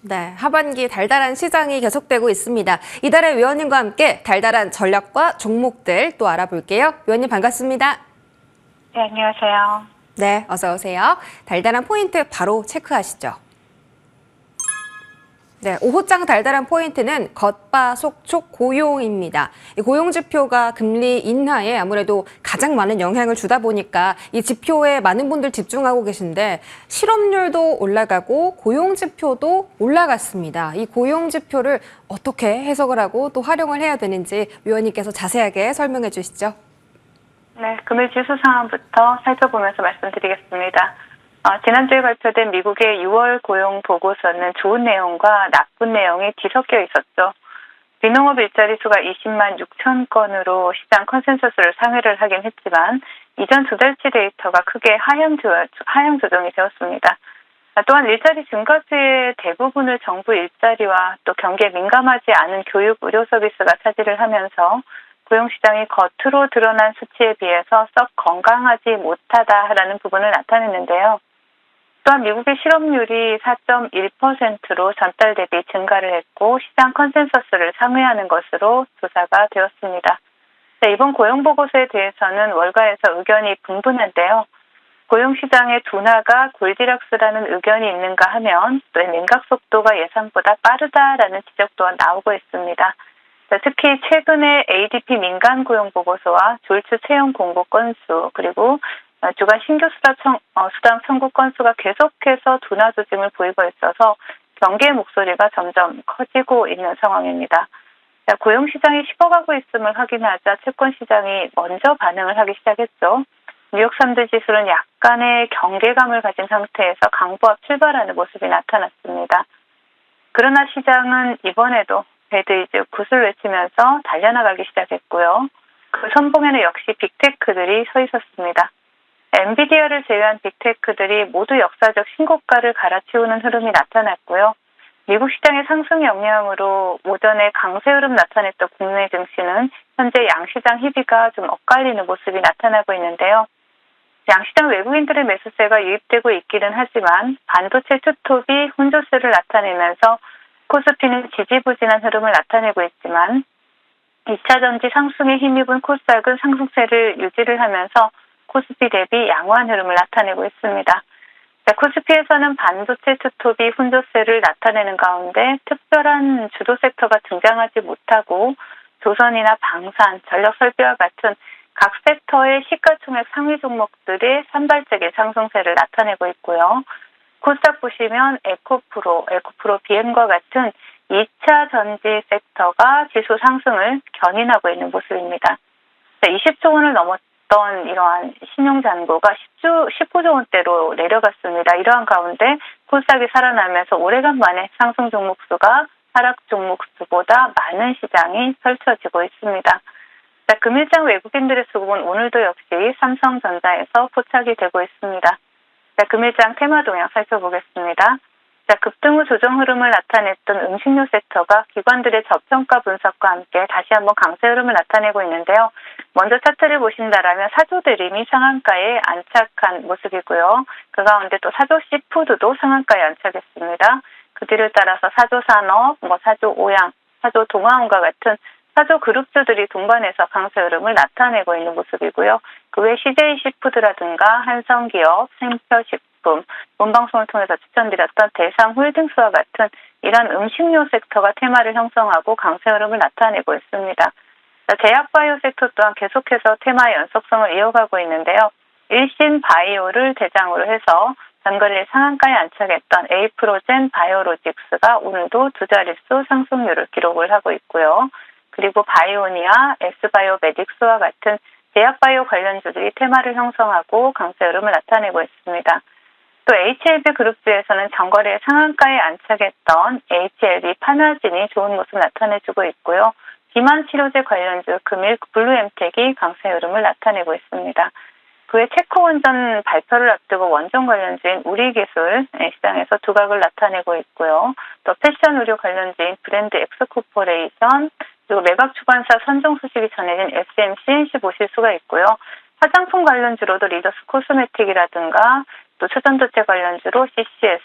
네, 하반기 달달한 시장이 계속되고 있습니다. 이달의 위원님과 함께 달달한 전략과 종목들 또 알아볼게요. 위원님 반갑습니다. 네, 안녕하세요. 네, 어서 오세요. 달달한 포인트 바로 체크하시죠. 네, 5호장 달달한 포인트는 겉바속촉 고용입니다. 이 고용 지표가 금리 인하에 아무래도 가장 많은 영향을 주다 보니까 이 지표에 많은 분들 집중하고 계신데 실업률도 올라가고 고용 지표도 올라갔습니다. 이 고용 지표를 어떻게 해석을 하고 또 활용을 해야 되는지 위원님께서 자세하게 설명해 주시죠. 네, 금일 지수 상황부터 살펴보면서 말씀드리겠습니다. 지난주에 발표된 미국의 6월 고용 보고서는 좋은 내용과 나쁜 내용이 뒤섞여 있었죠. 비농업 일자리 수가 20만 6천 건으로 시장 컨센서스를 상회를 하긴 했지만 이전 두 달치 데이터가 크게 하향 조정이 되었습니다. 또한 일자리 증가세의 대부분을 정부 일자리와 또 경기에 민감하지 않은 교육, 의료 서비스가 차지를 하면서 고용시장이 겉으로 드러난 수치에 비해서 썩 건강하지 못하다라는 부분을 나타냈는데요. 또한 미국의 실업률이 4.1%로 전달 대비 증가를 했고 시장 컨센서스를 상회하는 것으로 조사가 되었습니다. 네, 이번 고용보고서에 대해서는 월가에서 의견이 분분한데요. 고용시장의 둔화가 골디락스라는 의견이 있는가 하면 또 민각 속도가 예상보다 빠르다라는 지적 또한 나오고 있습니다. 특히 최근에 ADP 민간 고용 보고서와 졸주 채용 공고 건수 그리고 주간 신규 수당 청구 건수가 계속해서 둔화 조짐을 보이고 있어서 경계의 목소리가 점점 커지고 있는 상황입니다. 고용 시장이 식어가고 있음을 확인하자 채권 시장이 먼저 반응을 하기 시작했죠. 뉴욕 3대 지수는 약간의 경계감을 가진 상태에서 강보합 출발하는 모습이 나타났습니다. 그러나 시장은 이번에도 배드이즈 굿을 외치면서 달려나가기 시작했고요. 그 선봉에는 역시 빅테크들이 서 있었습니다. 엔비디아를 제외한 빅테크들이 모두 역사적 신고가를 갈아치우는 흐름이 나타났고요. 미국 시장의 상승 영향으로 오전에 강세 흐름 나타냈던 국내 증시는 현재 양시장 희비가 좀 엇갈리는 모습이 나타나고 있는데요. 양시장 외국인들의 매수세가 유입되고 있기는 하지만 반도체 투톱이 혼조세를 나타내면서 코스피는 지지부진한 흐름을 나타내고 있지만 2차 전지 상승에 힘입은 코스닥은 상승세를 유지를 하면서 코스피 대비 양호한 흐름을 나타내고 있습니다. 코스피에서는 반도체 투톱이 혼조세를 나타내는 가운데 특별한 주도 섹터가 등장하지 못하고 조선이나 방산, 전력설비와 같은 각 섹터의 시가총액 상위 종목들이 산발적인 상승세를 나타내고 있고요. 코스닥 보시면 에코프로 BM과 같은 2차 전지 섹터가 지수 상승을 견인하고 있는 모습입니다. 20조 원을 넘었던 이러한 신용잔고가 19조 원대로 내려갔습니다. 이러한 가운데 코스닥이 살아나면서 오래간만에 상승 종목 수가 하락 종목 수보다 많은 시장이 펼쳐지고 있습니다. 금일장 외국인들의 수급은 오늘도 역시 삼성전자에서 포착이 되고 있습니다. 금일장 테마 동향 살펴보겠습니다. 급등 후 조정 흐름을 나타냈던 음식료 섹터가 기관들의 저평가 분석과 함께 다시 한번 강세 흐름을 나타내고 있는데요. 먼저 차트를 보신다라면 사조 대림이 상한가에 안착한 모습이고요. 그 가운데 또 사조 시푸드도 상한가에 안착했습니다. 그 뒤를 따라서 사조 산업, 사조 오양, 사조 동아원과 같은 사조 그룹주들이 동반해서 강세 흐름을 나타내고 있는 모습이고요. 그 외 CJ 시푸드라든가 한성기업, 생표식품, 본방송을 통해서 추천드렸던 대상홀딩스와 같은 이런 음식료 섹터가 테마를 형성하고 강세 흐름을 나타내고 있습니다. 제약바이오 섹터 또한 계속해서 테마의 연속성을 이어가고 있는데요. 일신바이오를 대장으로 해서 전거래일 상한가에 안착했던 에이프로젠 바이오로직스가 오늘도 두 자릿수 상승률을 기록을 하고 있고요. 그리고 바이오니아, S바이오메딕스와 같은 제약바이오 관련주들이 테마를 형성하고 강세 흐름을 나타내고 있습니다. 또 HLB 그룹주에서는 전거래일 상한가에 안착했던 HLB 파나진이 좋은 모습 나타내주고 있고요. 비만 치료제 관련주 금일 블루엠텍이 강세 흐름을 나타내고 있습니다. 그외 체코 원전 발표를 앞두고 원전 관련주인 우리기술 시장에서 두각을 나타내고 있고요. 또 패션 의료 관련주인 브랜드 엑스코퍼레이션 그리고 매각 주관사 선정 소식이 전해진 SMCNC 보실 수가 있고요. 화장품 관련주로도 리더스 코스메틱이라든가 또 초전도체 관련주로 CCS,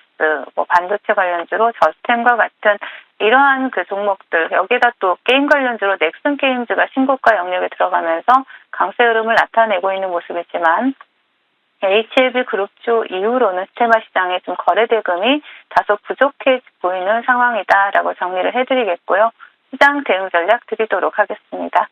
뭐 반도체 관련주로 저스템과 같은 이러한 그 종목들, 여기다 또 게임 관련주로 넥슨 게임즈가 신고가 영역에 들어가면서 강세 흐름을 나타내고 있는 모습이지만 HLB 그룹주 이후로는 스테마 시장에 좀 거래 대금이 다소 부족해 보이는 상황이다라고 정리를 해드리겠고요. 시장 대응 전략 드리도록 하겠습니다.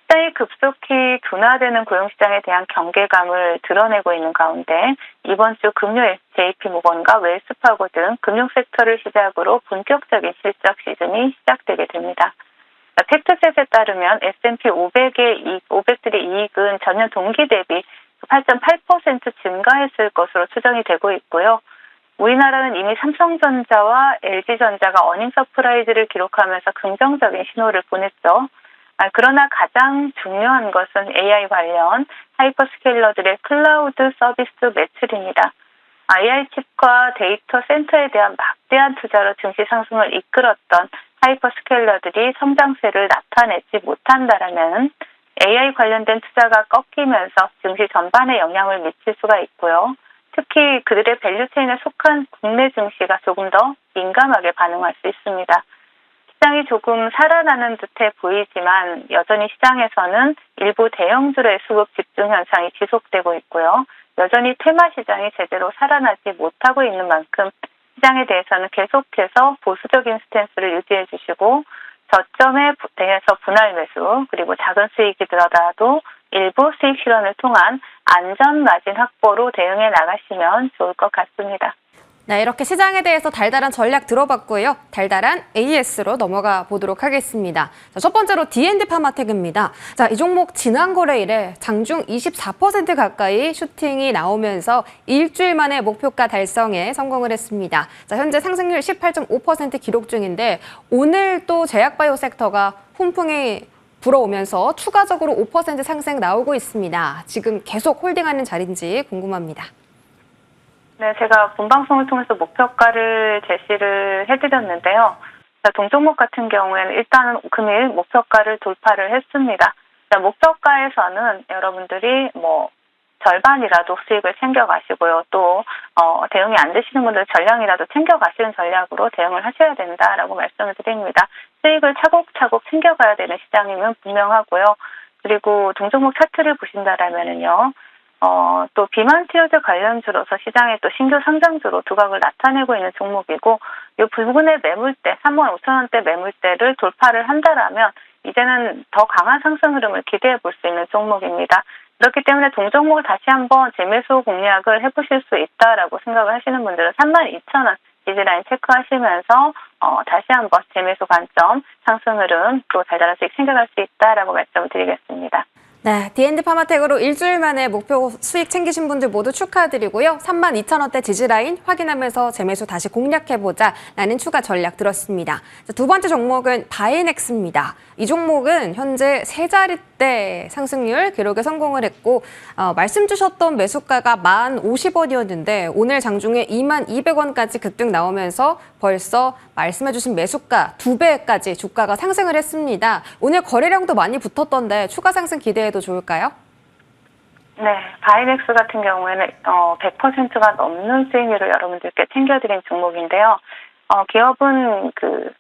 시장이 급속히 둔화되는 고용시장에 대한 경계감을 드러내고 있는 가운데 이번 주 금요일 JP모건과 웰스파고 등 금융섹터를 시작으로 본격적인 실적 시즌이 시작되게 됩니다. 팩트셋에 따르면 S&P 500들의 이익은 전년 동기 대비 8.8% 증가했을 것으로 추정이 되고 있고요. 우리나라는 이미 삼성전자와 LG전자가 어닝 서프라이즈를 기록하면서 긍정적인 신호를 보냈죠. 그러나 가장 중요한 것은 AI 관련 하이퍼스케일러들의 클라우드 서비스 매출입니다. AI 칩과 데이터 센터에 대한 막대한 투자로 증시 상승을 이끌었던 하이퍼스케일러들이 성장세를 나타내지 못한다라면 AI 관련된 투자가 꺾이면서 증시 전반에 영향을 미칠 수가 있고요. 특히 그들의 밸류체인에 속한 국내 증시가 조금 더 민감하게 반응할 수 있습니다. 시장이 조금 살아나는 듯해 보이지만 여전히 시장에서는 일부 대형주의 수급 집중 현상이 지속되고 있고요. 여전히 테마 시장이 제대로 살아나지 못하고 있는 만큼 시장에 대해서는 계속해서 보수적인 스탠스를 유지해 주시고 저점에 대해서 분할 매수 그리고 작은 수익이 들어가도 일부 수익 실현을 통한 안전 마진 확보로 대응해 나가시면 좋을 것 같습니다. 네, 이렇게 시장에 대해서 달달한 전략 들어봤고요. 달달한 AS로 넘어가 보도록 하겠습니다. 자, 첫 번째로 D&D 파마텍입니다. 자, 이 종목 지난 거래일에 장중 24% 가까이 슈팅이 나오면서 일주일 만에 목표가 달성에 성공을 했습니다. 자, 현재 상승률 18.5% 기록 중인데 오늘 또 제약바이오 섹터가 훈풍이 불어오면서 추가적으로 5% 상승 나오고 있습니다. 지금 계속 홀딩하는 자리인지 궁금합니다. 네, 제가 본방송을 통해서 목표가를 제시를 해드렸는데요. 동종목 같은 경우에는 일단은 금일 목표가를 돌파를 했습니다. 목표가에서는 여러분들이 절반이라도 수익을 챙겨가시고요. 또 대응이 안 되시는 분들 전량이라도 챙겨가시는 전략으로 대응을 하셔야 된다라고 말씀을 드립니다. 수익을 차곡차곡 챙겨가야 되는 시장임은 분명하고요. 그리고 동종목 차트를 보신다라면은요. 또 비만 티어즈 관련주로서 시장에 또 신규 상장주로 두각을 나타내고 있는 종목이고 이 부분의 매물대 35,000원대 매물대를 돌파를 한다라면 이제는 더 강한 상승 흐름을 기대해 볼 수 있는 종목입니다. 그렇기 때문에 동종목을 다시 한번 재매수 공략을 해보실 수 있다라고 생각을 하시는 분들은 32,000원 지지라인 체크하시면서 다시 한번 재매수 관점 상승 흐름 또 달달한 수익 챙겨갈 수 있다라고 말씀을 드리겠습니다. 네, D&D 파마텍으로 일주일 만에 목표 수익 챙기신 분들 모두 축하드리고요. 32,000원대 지지라인 확인하면서 재매수 다시 공략해보자 라는 추가 전략 들었습니다. 자, 두 번째 종목은 바이넥스입니다. 이 종목은 현재 세 자릿대 상승률 기록에 성공을 했고 말씀 주셨던 매수가가 10,050원이었는데 오늘 장중에 20,200원까지 급등 나오면서 벌써 말씀해주신 매수가 2배까지 주가가 상승을 했습니다. 오늘 거래량도 많이 붙었던데 추가 상승 기대해도 좋을까요? 네, 바이넥스 같은 경우에는 100%가 넘는 수익률을 여러분들께 챙겨드린 종목인데요. 기업은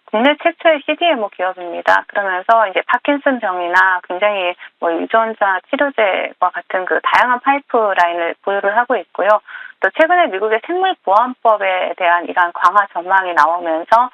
국내 최초의 CDMO 기업입니다. 그러면서 이제 파킨슨 병이나 굉장히 유전자 치료제와 같은 다양한 파이프라인을 보유를 하고 있고요. 또 최근에 미국의 생물보안법에 대한 이러한 강화 전망이 나오면서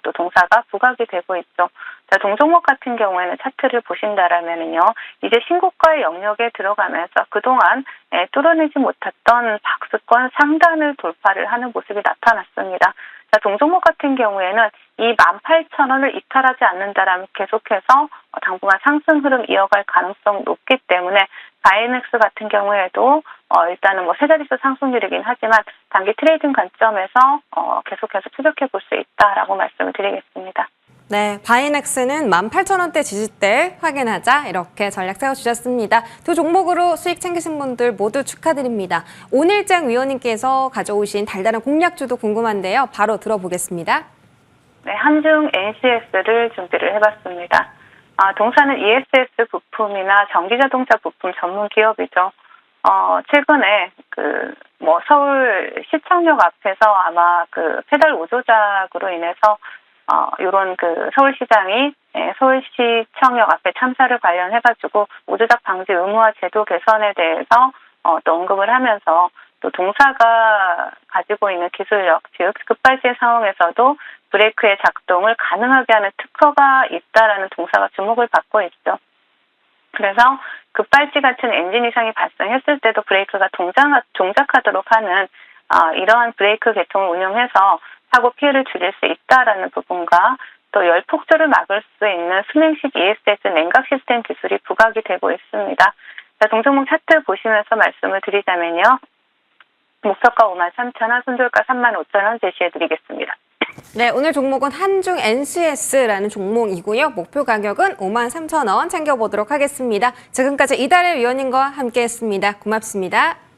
또 동사가 부각이 되고 있죠. 자, 동종목 같은 경우에는 차트를 보신다라면은요, 이제 신고가의 영역에 들어가면서 그동안 뚫어내지 못했던 박스권 상단을 돌파를 하는 모습이 나타났습니다. 자, 동종목 같은 경우에는 이 18,000원을 이탈하지 않는다라면 계속해서 당분간 상승 흐름 이어갈 가능성이 높기 때문에 바이넥스 같은 경우에도 일단은 세 자릿수 상승률이긴 하지만 단기 트레이딩 관점에서 계속해서 추적해 볼 수 있다라고 말씀을 드리겠습니다. 네, 바이넥스는 18,000원대 지지대 확인하자 이렇게 전략 세워주셨습니다. 두 종목으로 수익 챙기신 분들 모두 축하드립니다. 오늘장 위원님께서 가져오신 달달한 공략주도 궁금한데요. 바로 들어보겠습니다. 네, 한중 NCS를 준비를 해봤습니다. 동사는 ESS 부품이나 전기자동차 부품 전문 기업이죠. 최근에 뭐 서울 시청역 앞에서 아마 그 페달 오조작으로 인해서 이런 그 서울시장이 서울시청역 앞에 참사를 관련해가지고 오조작 방지 의무화 제도 개선에 대해서 또 언급을 하면서 또 동사가 가지고 있는 기술력, 즉 급발진 상황에서도 브레이크의 작동을 가능하게 하는 특허가 있다라는 동사가 주목을 받고 있죠. 그래서 급발진 같은 엔진 이상이 발생했을 때도 브레이크가 동작하도록 하는 이러한 브레이크 계통을 운영해서 사고 피해를 줄일 수 있다라는 부분과 또 열 폭주를 막을 수 있는 수냉식 ESS 냉각 시스템 기술이 부각이 되고 있습니다. 자, 동종목 차트 보시면서 말씀을 드리자면요. 목표가 53,000원, 손절가 35,000원 제시해드리겠습니다. 네, 오늘 종목은 한중 NCS라는 종목이고요. 목표 가격은 53,000원 챙겨보도록 하겠습니다. 지금까지 이달의 위원님과 함께했습니다. 고맙습니다.